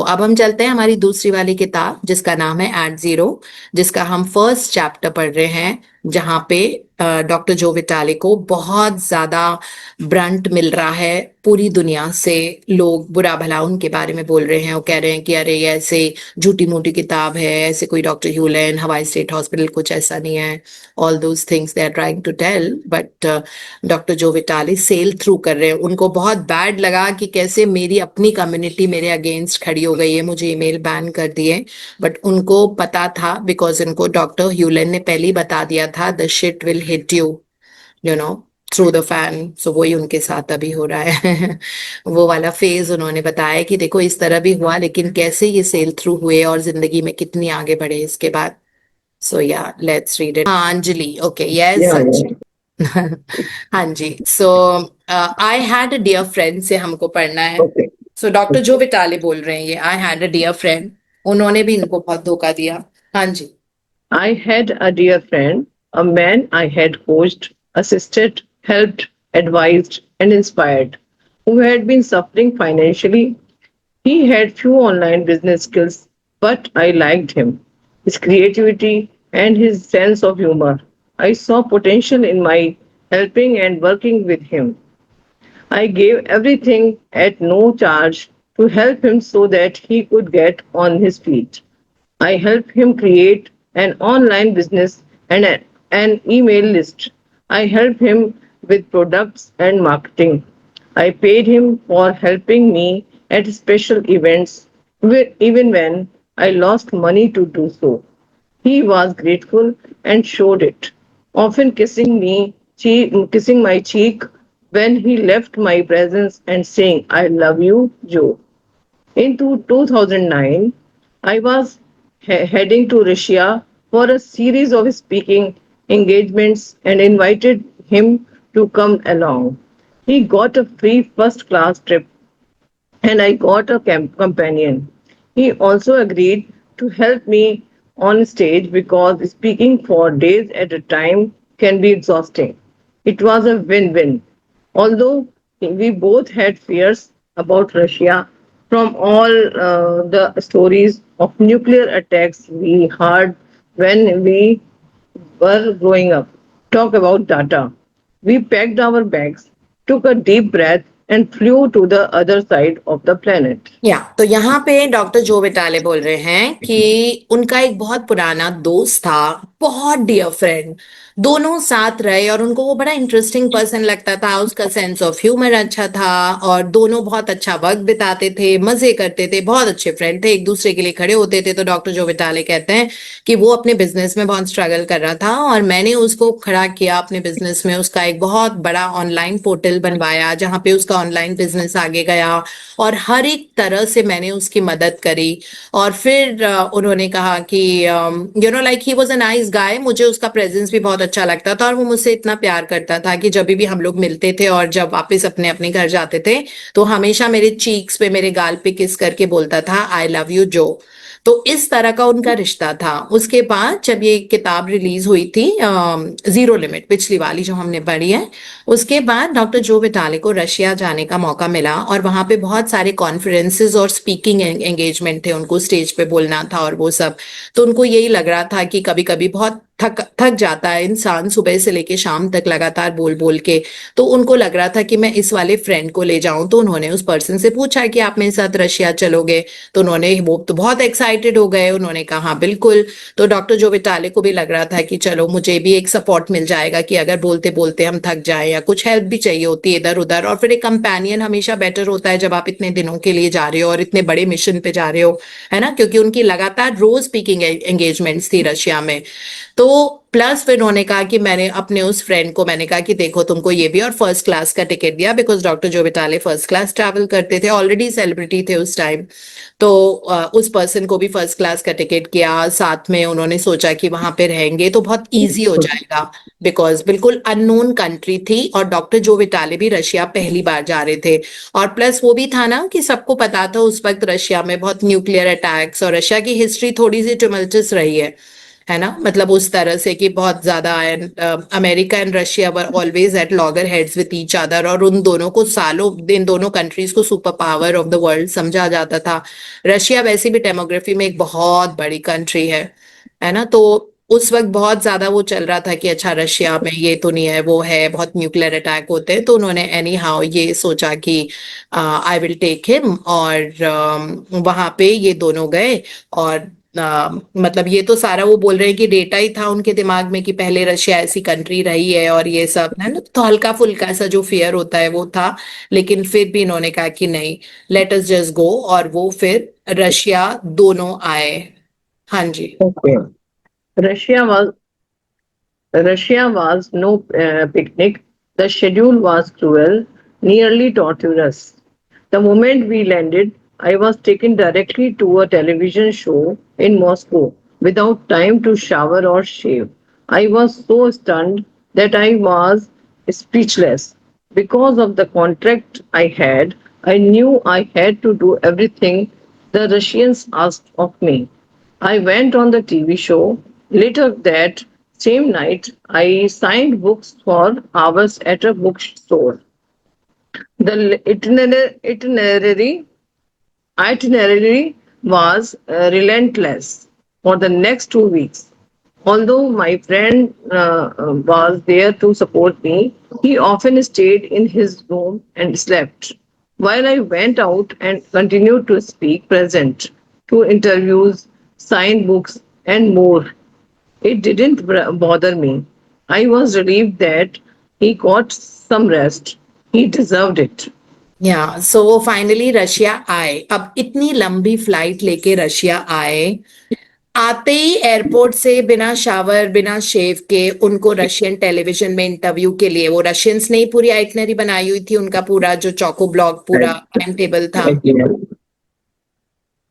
अब हम चलते हैं हमारी दूसरी वाली किताब जिसका नाम है एट जीरो, जिसका हम फर्स्ट चैप्टर पढ़ रहे हैं, जहां पे डॉक्टर जो विटाली को बहुत ज्यादा ब्रंट मिल रहा है। पूरी दुनिया से लोग बुरा भला उनके बारे में बोल रहे हैं। वो कह रहे हैं कि अरे ये ऐसे झूठी मूठी किताब है, ऐसे कोई डॉक्टर ह्यूलेन हवाई स्टेट हॉस्पिटल कुछ ऐसा नहीं है। All those things they are trying to tell, but doctor Joe Vitale sell through कर रहे हैं। उनको बहुत बैड लगा कि कैसे मेरी अपनी कम्युनिटी मेरे अगेंस्ट खड़ी हो गई है, मुझे ईमेल बैन कर दिए। बट उनको पता था, बिकॉज उनको डॉक्टर ह्यूलेन ने पहले ही बता दिया था, the shit will hit you know through the fan. So वही उनके साथ अभी हो रहा है। वो वाला फेज उन्होंने बताया कि देखो इस तरह भी हुआ, लेकिन कैसे ये सेल थ्रू हुए और जिंदगी में कितनी आगे बढ़े इसके बाद। सो या लेट्स रीड इट। हाँ अंजलि, ओके, यस Yeah, सच। yeah. हाँ जी। So I had a dear friend से हमको पढ़ना है। Okay. सो डॉक्टर जो विटाले बोल रहे हैं ये, I had a dear friend. उन्होंने भी इनको बहुत धोखा दिया। हाँ जी। I had a dear friend, a man I had coached, assisted, helped, advised, and inspired, who had been suffering financially. He had few online business skills, but I liked him, his creativity, and his sense of humor. I saw potential in my helping and working with him. I gave everything at no charge to help him so that he could get on his feet. I helped him create an online business and an email list. I helped him with products and marketing. I paid him for helping me at special events, even when I lost money to do so. He was grateful and showed it, often kissing my cheek when he left my presence and saying, "I love you, Joe." In 2009, I was heading to Russia for a series of speaking engagements and invited him to come along. He got a free first class trip and I got a companion. He also agreed to help me on stage because speaking for days at a time can be exhausting. It was a win win. Although we both had fears about Russia from all the stories of nuclear attacks we heard when we were growing up. Talk about data. We packed our bags, took a deep breath, and flew to the other side of the planet. या तो यहाँ पे doctor Joe विटाले बोल रहे हैं कि उनका एक बहुत पुराना दोस्त था, बहुत डियर फ्रेंड। दोनों साथ रहे और उनको वो बड़ा इंटरेस्टिंग पर्सन लगता था, उसका सेंस ऑफ ह्यूमर अच्छा था और दोनों बहुत अच्छा वक्त बिताते थे, मजे करते थे, बहुत अच्छे फ्रेंड थे, एक दूसरे के लिए खड़े होते थे। तो डॉक्टर जो विटाले कहते हैं कि वो अपने बिजनेस में बहुत स्ट्रगल कर रहा था और मैंने उसको खड़ा किया अपने बिजनेस में। उसका एक बहुत बड़ा ऑनलाइन पोर्टल बनवाया जहाँ पे उसका ऑनलाइन बिजनेस आगे गया और हर एक तरह से मैंने उसकी मदद करी। और फिर उन्होंने कहा कि like he was a nice guy. मुझे उसका प्रेजेंस भी बहुत अच्छा लगता था और वो मुझसे इतना प्यार करता था कि जब भी हम लोग मिलते थे और जब वापस अपने अपने घर जाते थे तो हमेशा मेरे चीक्स पे, मेरे गाल पे किस करके बोलता था, आई लव यू जो। तो इस तरह का उनका रिश्ता था। उसके बाद जब ये किताब रिलीज हुई थी, जीरो लिमिट, पिछली वाली जो हमने पढ़ी है, उसके बाद डॉक्टर जो विटाले को रशिया जाने का मौका मिला और वहां पे बहुत सारे कॉन्फ्रेंसेस और स्पीकिंग एंगेजमेंट थे, उनको स्टेज पे बोलना था और वो सब। तो उनको यही लग रहा था कि कभी कभी बहुत थक थक जाता है इंसान सुबह से लेके शाम तक लगातार बोल बोल के। तो उनको लग रहा था कि मैं इस वाले फ्रेंड को ले जाऊं। तो उन्होंने उस पर्सन से पूछा कि आप मेरे साथ रशिया चलोगे? तो वो तो बहुत एक्साइटेड हो गए, उन्होंने कहा हाँ बिल्कुल। तो डॉक्टर जो विटाले को भी लग रहा था कि चलो मुझे भी एक सपोर्ट मिल जाएगा कि अगर बोलते बोलते हम थक जाए या कुछ हेल्प भी चाहिए होती है इधर उधर। और फिर एक कंपेनियन हमेशा बेटर होता है जब आप इतने दिनों के लिए जा रहे हो और इतने बड़े मिशन पे जा रहे हो, है ना, क्योंकि उनकी लगातार रोज स्पीकिंग एंगेजमेंट्स थी रशिया में। तो प्लस फिर उन्होंने कहा कि मैंने अपने उस फ्रेंड को मैंने कहा कि देखो तुमको ये भी, और फर्स्ट क्लास का टिकट दिया, because doctor Joe विटाले first class travel करते थे, ऑलरेडी सेलिब्रिटी थे उस टाइम। तो उस पर्सन को भी फर्स्ट क्लास का टिकट किया। साथ में उन्होंने सोचा कि वहां पे रहेंगे तो बहुत इजी हो जाएगा, बिकॉज बिल्कुल अननोन कंट्री थी और डॉक्टर जो विटाले भी रशिया पहली बार जा रहे थे। और प्लस वो भी था ना कि सबको पता था उस वक्त रशिया में बहुत न्यूक्लियर अटैक्स और रशिया की हिस्ट्री थोड़ी सी टुमल्टस रही है है ना, मतलब उस तरह से कि बहुत ज्यादा, America and Russia were always at logger heads with each other, और उन दोनों को सालों, इन दोनों कंट्रीज को super power of the world समझा जाता था। रशिया वैसे भी डेमोग्राफी में एक बहुत बड़ी कंट्री है ना, तो उस वक्त बहुत ज्यादा वो चल रहा था कि अच्छा रशिया में ये तो नहीं है, वो है, बहुत न्यूक्लियर अटैक होते हैं, तो उन्होंने एनी हाउ ये सोचा कि आई विल टेक हिम, और वहां पे ये दोनों गए। और मतलब ये तो सारा वो बोल रहे हैं कि डेटा ही था उनके दिमाग में कि पहले रशिया ऐसी कंट्री रही है और ये सब है ना, तो हल्का फुल्का सा जो फियर होता है वो था। लेकिन फिर भी इन्होंने कहा कि नहीं, लेट अस जस्ट गो, और वो फिर रशिया दोनों आए। हाँ जी। Okay. Russia was Russia was no picnic. The schedule was cruel, nearly torturous. The moment we landed, I was taken directly to a television show in Moscow without time to shower or shave. I was so stunned that I was speechless. Because of the contract I knew I had to do everything the Russians asked of me. I went on the TV show. Later that same night, I signed books for hours at a bookstore. The itinerary was relentless for the next 2 weeks. Although my friend was there to support me, he often stayed in his room and slept. While I went out and continued to speak present to interviews, sign books, and more, it didn't bother me. I was relieved that he got some rest. He deserved it. या सो वो finally Russia आए। अब इतनी लंबी flight लेके Russia आए, आते ही airport से बिना शावर बिना शेव के उनको रशियन टेलीविजन में इंटरव्यू के लिए, वो रशियंस ने ही पूरी आइटनरी बनाई हुई थी, उनका पूरा जो चौको ब्लॉग पूरा टाइम टेबल था।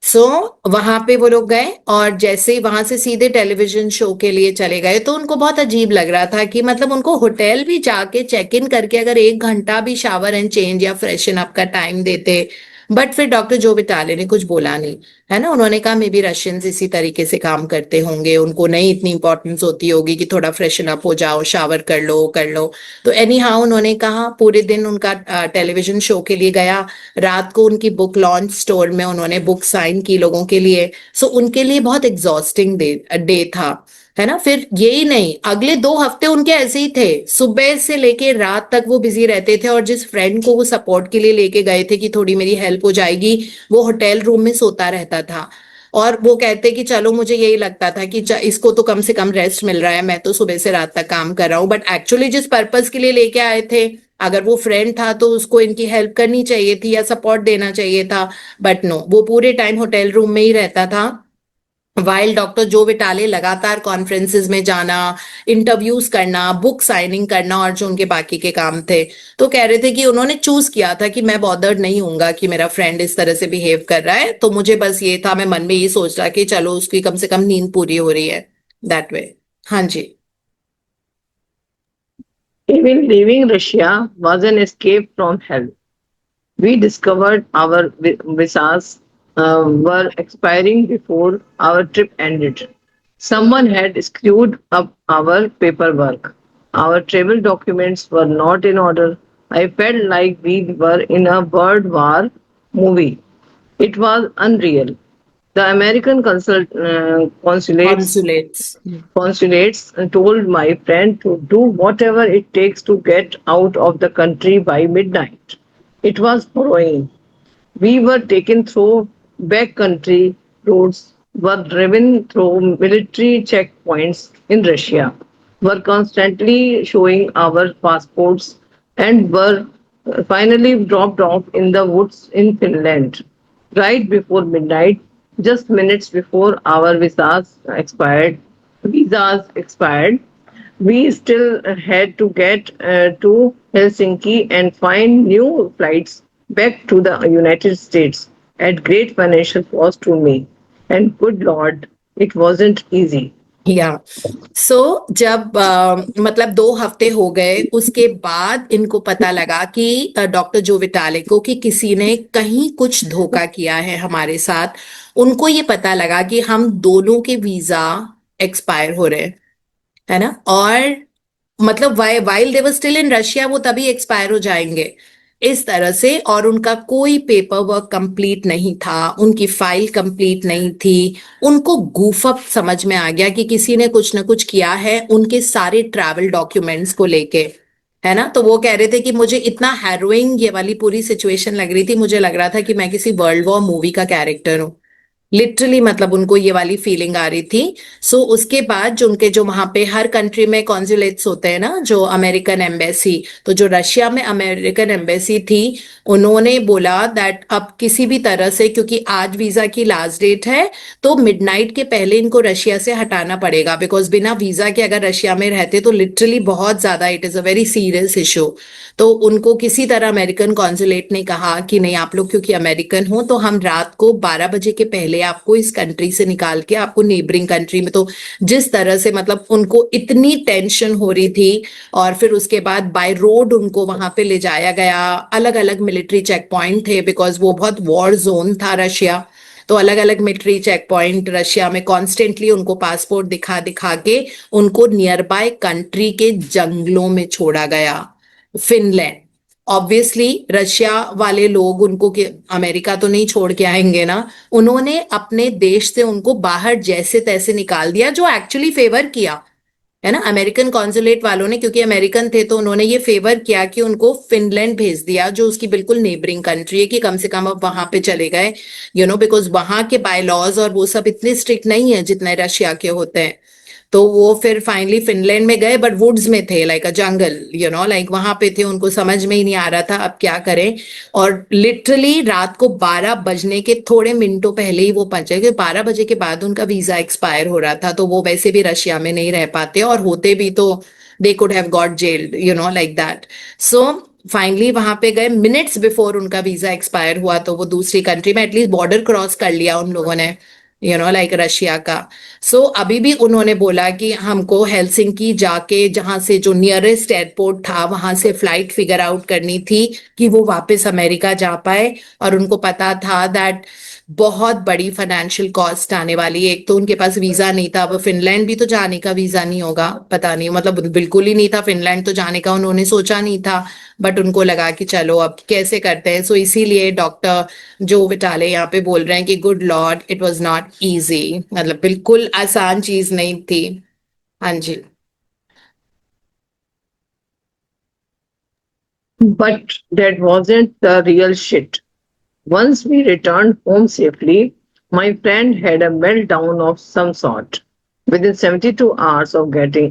सो वहां पे वो लोग गए, और जैसे ही वहां से सीधे टेलीविजन शो के लिए चले गए, तो उनको बहुत अजीब लग रहा था कि मतलब उनको होटल भी जाके चेक इन करके अगर 1 घंटा भी शावर एंड चेंज या फ्रेशन अप का टाइम देते। बट फिर डॉक्टर जो विटाले ने कुछ बोला नहीं, है ना, उन्होंने कहा मे बी रशियंस इसी तरीके से काम करते होंगे, उनको नहीं इतनी इंपॉर्टेंस होती होगी कि थोड़ा फ्रेशन अप हो जाओ, शावर कर लो। तो एनी हाउ उन्होंने कहा, पूरे दिन उनका टेलीविजन शो के लिए गया। रात को उनकी बुक लॉन्च स्टोर में उन्होंने बुक साइन की लोगों के लिए। सो उनके लिए बहुत एग्जॉस्टिंग डे था, है ना। फिर यही नहीं, अगले 2 हफ्ते उनके ऐसे ही थे, सुबह से लेके रात तक वो बिजी रहते थे, और जिस फ्रेंड को वो सपोर्ट के लिए लेके गए थे कि थोड़ी मेरी हेल्प हो जाएगी, वो होटल रूम में सोता रहता था। और वो कहते कि चलो मुझे यही लगता था कि इसको तो कम से कम रेस्ट मिल रहा है, मैं तो सुबह से रात तक काम कर रहा हूँ, बट एक्चुअली जिस पर्पस के लिए लेके आए थे, अगर वो फ्रेंड था तो उसको इनकी हेल्प करनी चाहिए थी या सपोर्ट देना चाहिए था। बट नो, वो पूरे टाइम होटल रूम में ही रहता था, वाइल डॉक्टर जो विटाले लगातार कॉन्फ्रेंसेस में जाना, इंटरव्यूज करना, बुक साइनिंग करना, और जो उनके बाकी के काम थे। तो कह रहे थे कि उन्होंने चूज किया था कि मैं बॉदर्ड नहीं होऊंगा कि मेरा फ्रेंड इस तरह से बिहेव कर रहा है, तो मुझे बस ये था, मैं मन में ये सोच रहा कि चलो उसकी कम से कम नींद पूरी हो रही है, दैट वे। हाँ जी। Even leaving Russia was an escape from hell. We discovered our visas were expiring before our trip ended. Someone had screwed up our paperwork. Our travel documents were not in order. I felt like we were in a bird war movie. It was unreal. The American Consulates. consulates told my friend to do whatever it takes to get out of the country by midnight. It was harrowing. We were taken through backcountry roads, were driven through military checkpoints in Russia, were constantly showing our passports, and were finally dropped off in the woods in Finland. Right before midnight, just minutes before our visas expired, we still had to get to Helsinki and find new flights back to the United States at great financial cost to me. And good Lord, it wasn't easy. या सो जब मतलब 2 हफ्ते हो गए, उसके बाद इनको पता लगा कि डॉक्टर जो विटाले को कि किसी ने कहीं कुछ धोखा किया है हमारे साथ। उनको ये पता लगा कि हम दोनों के वीजा एक्सपायर हो रहे हैं, है ना। और मतलब while they were still in Russia वो तभी एक्सपायर हो जाएंगे इस तरह से। और उनका कोई पेपर वर्क कंप्लीट नहीं था, उनकी फाइल कंप्लीट नहीं थी। उनको गूफअप समझ में आ गया कि किसी ने कुछ ना कुछ किया है उनके सारे ट्रैवल डॉक्यूमेंट्स को लेके, है ना। तो वो कह रहे थे कि मुझे इतना हैरोइंग ये वाली पूरी सिचुएशन लग रही थी, मुझे लग रहा था कि मैं किसी वर्ल्ड वॉर मूवी का कैरेक्टर हूँ, लिटरली। मतलब उनको ये वाली फीलिंग आ रही थी। सो उसके बाद जो उनके जो वहां पे हर कंट्री में कॉन्सुलेट्स होते हैं ना, जो अमेरिकन एम्बेसी, तो जो रशिया में अमेरिकन एम्बेसी थी, उन्होंने बोला दैट अब किसी भी तरह से, क्योंकि आज वीजा की लास्ट डेट है, तो मिडनाइट के पहले इनको रशिया से हटाना पड़ेगा। बिकॉज बिना वीजा के अगर रशिया में रहते तो लिटरली बहुत ज्यादा it is a very serious issue. तो उनको किसी तरह अमेरिकन कॉन्सुलेट ने कहा कि नहीं, आप लोग क्योंकि अमेरिकन हो तो हम रात को 12 बजे के पहले आपको इस कंट्री से निकाल के आपको नेबरिंग कंट्री में। तो जिस तरह से मतलब उनको इतनी टेंशन हो रही थी। और फिर उसके बाद बाय रोड उनको वहां पे ले जाया गया, अलग अलग मिलिट्री चेक पॉइंट थे, बिकॉज वो बहुत वॉर जोन था रशिया। तो अलग अलग मिलिट्री चेक पॉइंट रशिया में कॉन्स्टेंटली उनको पासपोर्ट दिखा दिखा के उनको नियर बाय कंट्री के जंगलों में छोड़ा गया, फिनलैंड। ऑब्वियसली रशिया वाले लोग उनको अमेरिका तो नहीं छोड़ के आएंगे ना। उन्होंने अपने देश से उनको बाहर जैसे तैसे निकाल दिया, जो एक्चुअली फेवर किया, है ना। अमेरिकन कॉन्सुलेट वालों ने, क्योंकि अमेरिकन थे, तो उन्होंने ये फेवर किया कि उनको फिनलैंड भेज दिया, जो उसकी बिल्कुल नेबरिंग कंट्री है, कि कम से कम अब वहां पे चले गए, बिकॉज वहां के बाय लॉज और वो सब इतने स्ट्रिक्ट नहीं है जितने रशिया के होते हैं। तो वो फिर फाइनली फिनलैंड में गए, बट वुड्स में थे, लाइक अ जंगल, लाइक वहां पे थे। उनको समझ में ही नहीं आ रहा था अब क्या करें। और लिटरली रात को 12 बजने के थोड़े मिनटों पहले ही वो पहुंचे, क्योंकि 12 बजे के बाद उनका वीजा एक्सपायर हो रहा था, तो वो वैसे भी रशिया में नहीं रह पाते, और होते भी तो they could have got gelled, like that. So finally वहां पे गए, मिनट्स बिफोर उनका वीजा एक्सपायर हुआ, तो वो दूसरी कंट्री में एटलीस्ट बॉर्डर क्रॉस कर लिया उन लोगों ने, लाइक रशिया का। सो अभी भी उन्होंने बोला कि हमको हेलसिंकी जाके, जहां से जो नियरेस्ट एयरपोर्ट था, वहां से फ्लाइट फिगर आउट करनी थी कि वो वापस अमेरिका जा पाए। और उनको पता था दैट बहुत बड़ी फाइनेंशियल कॉस्ट आने वाली है। एक तो उनके पास वीजा नहीं था, अब फिनलैंड भी तो जाने का वीजा नहीं होगा, पता नहीं, मतलब बिल्कुल ही नहीं था फिनलैंड तो जाने का, उन्होंने सोचा नहीं था। बट उनको लगा कि चलो अब कैसे करते हैं। सो इसीलिए डॉक्टर जो विटाले यहाँ पे बोल रहे हैं कि good Lord, it was not easy, मतलब बिल्कुल आसान चीज नहीं थी। हाँ जी। But that wasn't the real shit. Once we returned home safely, my friend had a meltdown of some sort. Within 72 hours of getting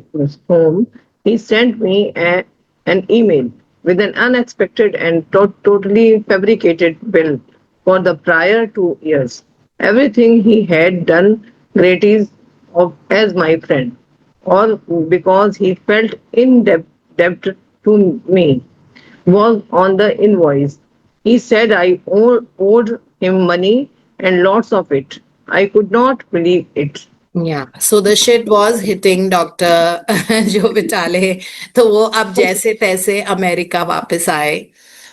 home, he sent me an email with an unexpected and totally fabricated bill for the prior 2 years. Everything he had done gratis as my friend, all because he felt in debt to me, was on the invoice. He said I owed him money and lots of it. I could not believe it. या so the shit was hitting doctor Joe Vitale. तो वो अब जैसे तैसे America वापस आए।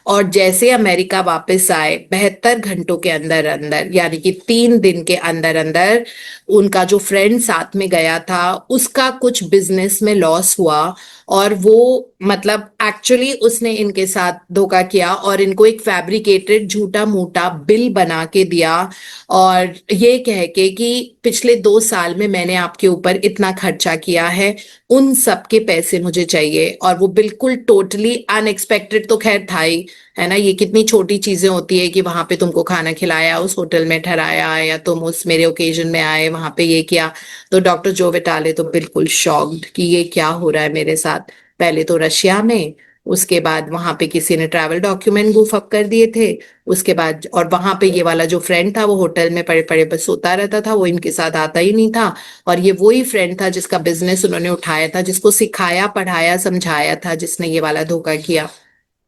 और जैसे अमेरिका वापस आए, 72 घंटों के अंदर अंदर, यानी कि 3 दिन के अंदर अंदर, उनका जो फ्रेंड साथ में गया था उसका कुछ बिजनेस में लॉस हुआ। और वो मतलब एक्चुअली उसने इनके साथ धोखा किया और इनको एक फैब्रिकेटेड झूठा मूठा बिल बना के दिया। और ये कह के कि पिछले 2 साल में मैंने आपके ऊपर इतना खर्चा किया है, उन सब के पैसे मुझे चाहिए। और वो बिल्कुल टोटली अनएक्सपेक्टेड तो खैर था ही, है ना। ये कितनी छोटी चीजें होती है कि वहां पे तुमको खाना खिलाया, उस होटल में ठहराया, या तुम उस मेरे ओकेजन में आए वहां पे ये किया। तो डॉक्टर जो विटाले तो बिल्कुल शॉक्ड कि ये क्या हो रहा है मेरे साथ। पहले तो रशिया में, उसके बाद वहां पे किसी ने ट्रैवल डॉक्यूमेंट गुफ अप कर दिए थे, उसके बाद और वहां पे ये वाला जो फ्रेंड था वो होटल में पड़े पड़े बस सोता रहता था, वो इनके साथ आता ही नहीं था। और ये वही फ्रेंड था जिसका बिजनेस उन्होंने उठाया था, जिसको सिखाया पढ़ाया समझाया था, जिसने ये वाला धोखा किया,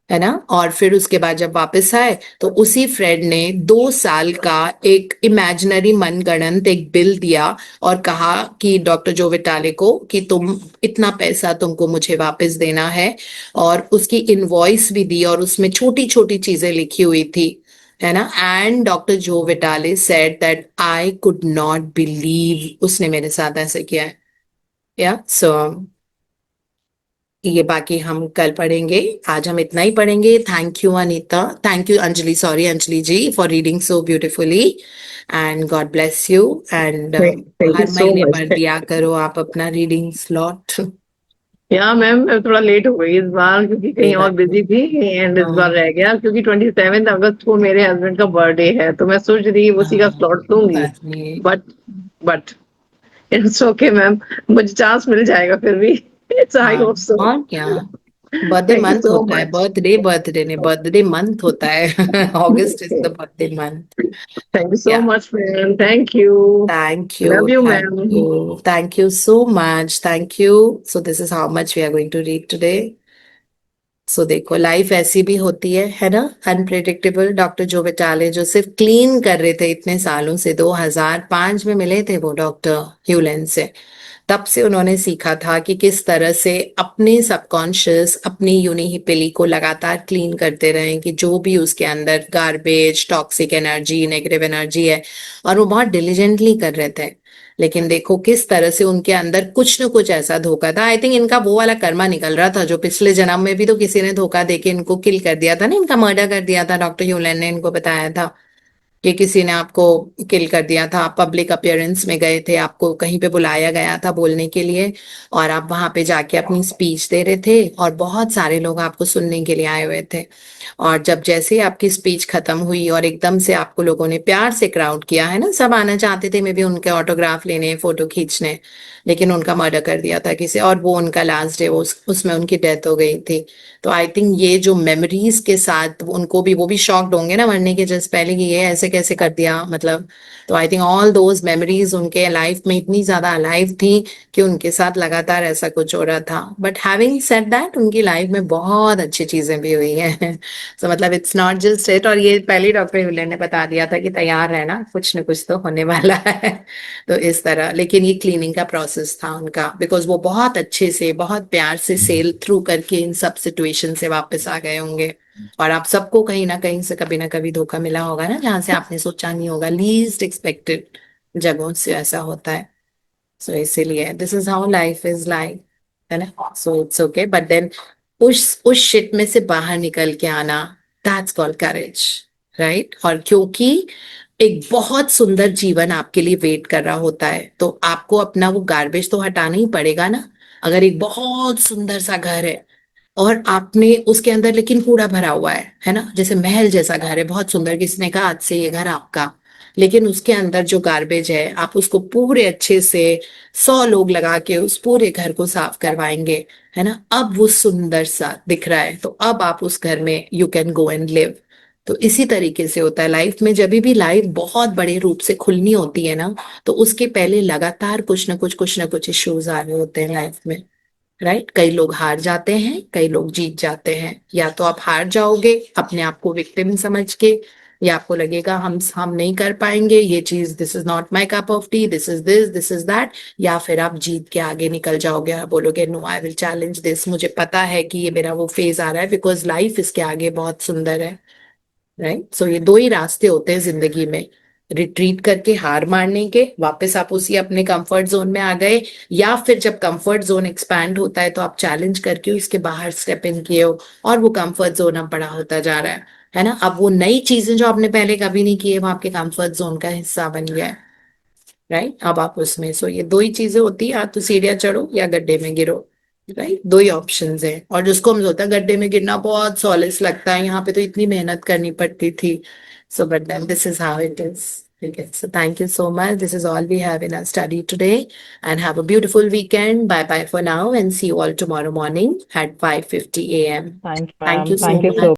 है ना। और फिर उसके बाद जब वापस आए तो उसी फ्रेंड ने 2 साल का एक इमेजिनरी मनगढ़ंत एक बिल दिया और कहा कि डॉक्टर जो विटाले को कि तुम इतना पैसा तुमको मुझे वापस देना है। और उसकी इनवॉइस भी दी और उसमें छोटी छोटी चीजें लिखी हुई थी, है ना. And doctor Joe Vitale said that I could not believe उसने मेरे साथ ऐसे किया है. या सो ये बाकी हम कल पढ़ेंगे. आज हम इतना ही पढ़ेंगे. Thank you Anita, thank you Anjali, sorry Anjali ji, for reading so beautifully. And God bless you. And Thank you हर so महीने much. पर दिया करो आप अपना रीडिंग स्लॉट. या मैम मैं थोड़ा लेट हो गई इस बार क्योंकि कोई कहीं और बात नहीं. बिजी थी एंड इस बार हाँ. रह गया क्योंकि 27 अगस्त को मेरे हस्बैंड का बर्थडे है तो मैं सोच रही उसी का हाँ, स्लॉट लूंगी. बात नहीं. But but it's okay ma'am, मुझे चांस मिल जाएगा फिर भी. इट्स आई हाँ, होप सो. और क्या. Birthday thank you month so होता है. मच. बर्थडे ने बर्थडे मंथ होता है. August is the birthday month. Thank you so yeah. Much ma'am. Thank you. Thank love you, you thank ma'am. you, thank you so much. Thank you. So this is how much we are going to read today. सो देखो life ऐसी भी होती है ना, unpredictable. Doctor जो बेचाले जो सिर्फ clean कर रहे थे इतने सालों से, 2005 में मिले थे वो डॉक्टर ह्यूलन से. तब से उन्होंने सीखा था कि किस तरह से अपने सबकॉन्शियस, अपनी यूनी ही पिली को लगातार क्लीन करते रहें कि जो भी उसके अंदर garbage, toxic energy, negative energy है. और वो बहुत डिलीजेंटली कर रहे थे. लेकिन देखो किस तरह से उनके अंदर कुछ न कुछ ऐसा धोखा था. आई थिंक इनका वो वाला कर्मा निकल रहा था जो पिछले जन्म में भी तो किसी ने धोखा देके इनको किल कर दिया था ना, इनका मर्डर कर दिया था. डॉक्टर ह्यूलन ने इनको बताया था कि किसी ने आपको किल कर दिया था. आप पब्लिक अपीयरेंस में गए थे, आपको कहीं पे बुलाया गया था बोलने के लिए, और आप वहां पे जाके अपनी स्पीच दे रहे थे और बहुत सारे लोग आपको सुनने के लिए आए हुए थे. और जब जैसे ही आपकी स्पीच खत्म हुई और एकदम से आपको लोगों ने प्यार से क्राउड किया है ना, सब आना चाहते थे मे भी उनके ऑटोग्राफ लेने, फोटो खींचने, लेकिन उनका मर्डर कर दिया था किसी और. वो उनका लास्ट डे, वो उसमें उनकी डेथ हो गई थी. तो आई थिंक ये जो मेमोरीज के साथ उनको भी, वो भी शॉक्ड होंगे ना मरने के जस्ट पहले कि ये ऐसे कैसे कर दिया मतलब. तो I think all those memories उनके लाइफ में इतनी ज्यादा अलाइव थी कि उनके साथ लगातार ऐसा कुछ हो रहा था. बट हैविंग सेड दैट उनकी लाइफ में बहुत अच्छी चीजें भी हुई हैं. सो मतलब इट्स नॉट जस्ट इट. और ये पहले डॉक्टर ह्यूलन ने बता दिया था कि तैयार रहना, कुछ न कुछ तो होने वाला है. तो इस तरह, लेकिन ये क्लीनिंग का प्रोसेस था उनका, बिकॉज वो बहुत अच्छे से, बहुत प्यार से सेल थ्रू करके इन सब सिचुएशन से वापस आ गए होंगे. और आप सबको कहीं ना कहीं से कभी ना कभी धोखा मिला होगा ना, जहां से आपने सोचा नहीं होगा. लीस्ट एक्सपेक्टेड जगहों से ऐसा होता है. सो इसीलिए this is how life is like, है ना. So it's okay. But then उस शिट में से बाहर निकल के आना, दैट्स कॉल्ड करेज, राइट. और क्योंकि एक बहुत सुंदर जीवन आपके लिए वेट कर रहा होता है, तो आपको अपना वो गार्बेज तो हटाना ही पड़ेगा ना. अगर एक बहुत सुंदर सा घर है और आपने उसके अंदर लेकिन कूड़ा भरा हुआ है ना, जैसे महल जैसा घर है बहुत सुंदर, किसी ने कहा आज से ये घर आपका, लेकिन उसके अंदर जो गार्बेज है आप उसको पूरे अच्छे से 100 लोग लगा के उस पूरे घर को साफ करवाएंगे, है ना. अब वो सुंदर सा दिख रहा है, तो अब आप उस घर में you can go and live. तो इसी तरीके से होता है लाइफ में. जब भी लाइफ बहुत बड़े रूप से खुलनी होती है ना, तो उसके पहले लगातार कुछ ना कुछ इश्यूज आ रहे होते हैं लाइफ में, राइट. कई लोग हार जाते हैं, कई लोग जीत जाते हैं. या तो आप हार जाओगे अपने आप को विक्टिम समझ के, या आपको लगेगा हम नहीं कर पाएंगे ये चीज, this is not my cup of T, this is that. या फिर आप जीत के आगे निकल जाओगे और बोलोगे no I will challenge this, मुझे पता है कि ये मेरा वो फेज आ रहा है, बिकॉज लाइफ इसके आगे बहुत सुंदर है, राइट. सो ये दो ही रास्ते होते हैं जिंदगी में, रिट्रीट करके हार मारने के, वापस आप उसी अपने कंफर्ट जोन में आ गए, या फिर जब कंफर्ट जोन एक्सपैंड होता है तो आप चैलेंज करके उसके बाहर स्टेप इन किए हो और वो कंफर्ट जोन अब बड़ा होता जा रहा है ना. अब वो नई चीजें जो आपने पहले कभी नहीं की है वो आपके कंफर्ट जोन का हिस्सा बन गया है, राइट. अब आप उसमें, सो ये दो ही चीजें होती है, या तो सीढ़ियां चढ़ो या गड्ढे में गिरो, राइट. दो ही ऑप्शंस है. और जिसको हम होता है गड्ढे में गिरना बहुत सॉलिस लगता है, यहाँ पे तो इतनी मेहनत करनी पड़ती थी. So but then this is how it is. ठीक है. So thank you so much. This is all we have in our study today. And have a beautiful weekend. Bye bye for now and see you all tomorrow morning at 5:50 a.m. Thank you, thank ma'am. You so Thank you much. so